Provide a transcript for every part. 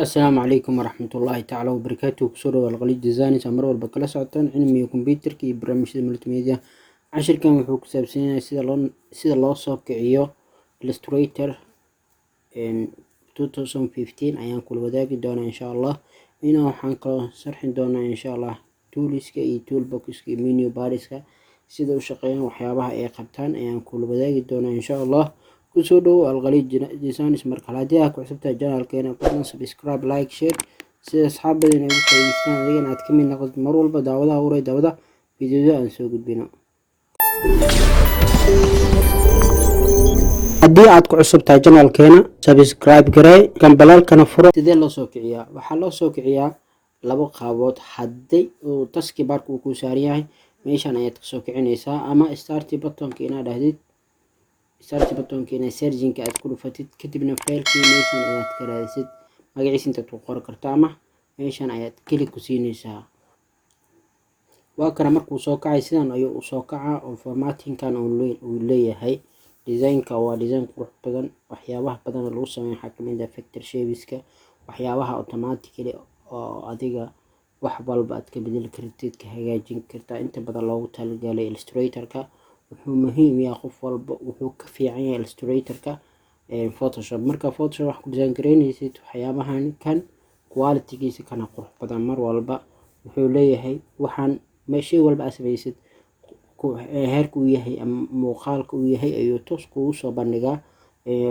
السلام عليكم ورحمة الله تعالى وبركاته. كسورة والغليج ديزاين سمر والبكلا سعطان علمي كمبيوتر كي برامج الملتي ميديا. عشر كان وحوك سابسين سيدا الله صوك عيو illustrator in 2015 ayaan kula wadaagi doonaa insha allah. Inaa waxaan kaloo sarxin doonaa insha allah tooliska iyo toolboxka iyo menu bariska sida u shaqeeyaan waxyaabaha ay qabtaan ayaan kula wadaagi doonaa insha allah. kusoo dhowo alqaliij designs marka haddii aad ku cusubtahay channelkeena fadlan subscribe like share sida asxaabadeen ay ugu faa'iideystaan adigana aad ka mid noqotid mar walba daawadaha uray daawada fiidiyoda aan soo gudbino. haddii aad ku cusubtahay channelkeena subscribe garee gambalaalkana furo. sidee loo soo kiciyaa? waxaa loo soo kiciyaa labo qaabood. haddii uu taski barka uu ku saaran yahay meeshan ayaad ka soo kicinaysaa ama start buttonka inaad dhahdid start buttonka inay searching aad ku dhufatid kadibna faylkii meeshan ayaad ka raadisid magaciisa inta ku qor kartaa ama meeshan ayaad click ku siinaysaa. waa kana markuu soo kacay sidan ayuu u soo kacaa oo formattingkan uu leeyahay. design-ka waa design qurux badan, waxyaabaha badan lagu sameeyo waxaa kamid ah vector shapes-ka, waxyaabaha automatically oo adiga wax walba aad ka bedeli kartid ka hagaajin kartaa. inta badan loogu talagalay illustrator-ka wuxuu muhiim yahay qof walba wuxuu ka fiican yahay illustrator-ka photoshop. marka photoshop wax ku design gareynaysid waxyaabahan kan quality-giisa kana qurux badan mar walba wuxuu leeyahay waxaan meeshay walba aad samaysid heerka uu yahay ama muuqaalka uu yahay ayuu toos kugu soo bandhigaa.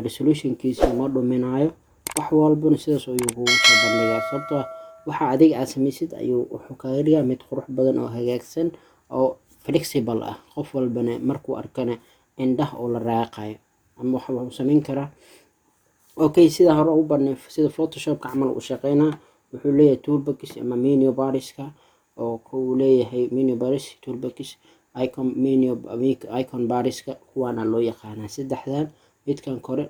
resolution-kiisa ma dhuminayo, wax walbana sidaas ayuu kugu soo bandhigaa. sababtoo waxa adiga aad samaysid ayuu wuxuu kaga dhigaa mid qurux badan oo hagaagsan oo flexible ah. qof walbana markuu arkana indhaha oo la raaqayo ama waxa uu samayn karaa. okay, sida hore u barnay sida photoshop-ka camal u shaqeynaa wuxuu leeyahay toolbox ama menu bariska oo uu leeyahay menu baris, toolbox, icon menu, icon bariska kuwaana loo yaqaanaa saddexdan. midkan kore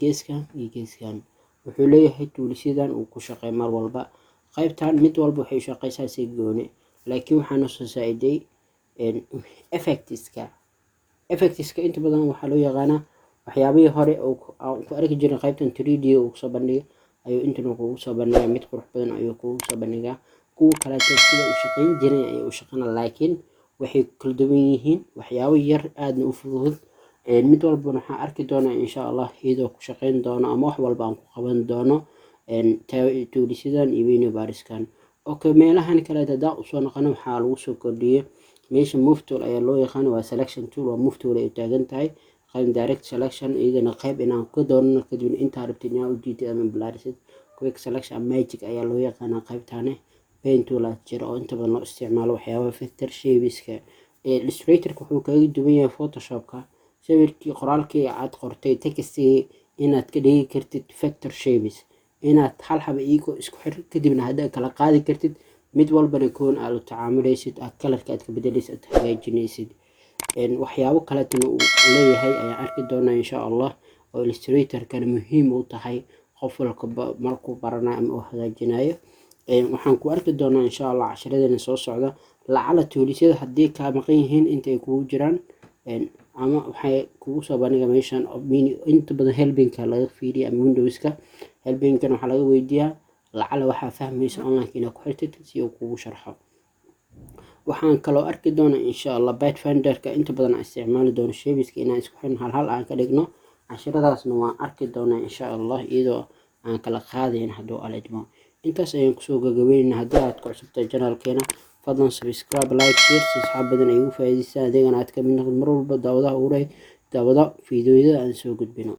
geeskan iyo geeskan wuxuu leeyahay toolsyadan uu ku shaqeeyo mar walba. qaybtan mid walba waxay shaqeysaa si gooni, laakiin waxaan soo saaciday effectska inta badan waxaa loo yaqaanaa waxyaabihii hore oo ku arki jiray qaybtan 3D uu soo bandhigay ayuu intana kugu soo bandhigaa. mid qurux badan ayuu kugu soo bandhigaa. kuwa kale sida u shaqeyn jiray ayay u shaqeynaa, laakiin waxay kala duwan yihiin waxyaabo yar aadna u fudud. mid walba waxaan arki doonaa insha allah iyadoo ku shaqeyn doono ama wax walba aan ku qaban doono toolsyadan iyo menu bariskan. okay, meelahan kale hadaa usoo noqono waxaa lagu soo kordhiyay meesha move tool ayaa loo yaqaan, waa selection tool. waa move tool ay taagan tahay qayb direct selection iyadana qayb inaan ka doonno kadibna intaa rabtid inaad u jiitid ama balarisid. quick selection magic ayaa loo yaqaanaa qaybtani. pen tool aad jira oo inta badan loo isticmaalo waxyaabaha vector shapes-ka. illustrator-ka wuxuu kaga duwan yahay photoshop-ka sawirkii qoraalkii aad qortay textigii inaad ka dhigi kartid vector shapes, inaad hal xaba iyago isku xir kadibna hadda kala qaadi kartid mid walbana koon aad u tacaamulaysid, aad kalarka aad ka bedelaysid, aad hagaajinaysid. waxyaabo kaleetana uu leeyahay ayaan arki doonaa insha allah oo illustrator-kana muhiim u tahay qof walba markuu baranayo ama uu hagaajinayo. waxaan ku arki doonaa insha allah casharadana soo socda. lacala toolisyada haddii kaa maqan yihiin intay kugu jiraan ama waxay kugu soo bandhiga meeshan inta badan helbinka laga fiiriya ama windowska. helbinkan waxaa laga weydiiyaa lacala waxaa fahmaysa online inaad ku xirtid si uu kugu sharxo. waxaan kaloo arki doonaa insha allah pathfinder-ka inta badan aan isticmaali doono shapeska inaan isku xirno hal aan ka dhigno. casharadaasna waan arki doonaa insha allah iyadoo aan kala qaadayn hadduu alidmo. intaas ayaan kusoo gagabeynaa. haddii aad ku cusubtahay channelkeena fadlan subscribe like share si asxaabadan ay ugu faa'iideystaan adigana aad ka mid noqotid mar walba daawadaha ugu daawada fiidiyoyada aan soo gudbino.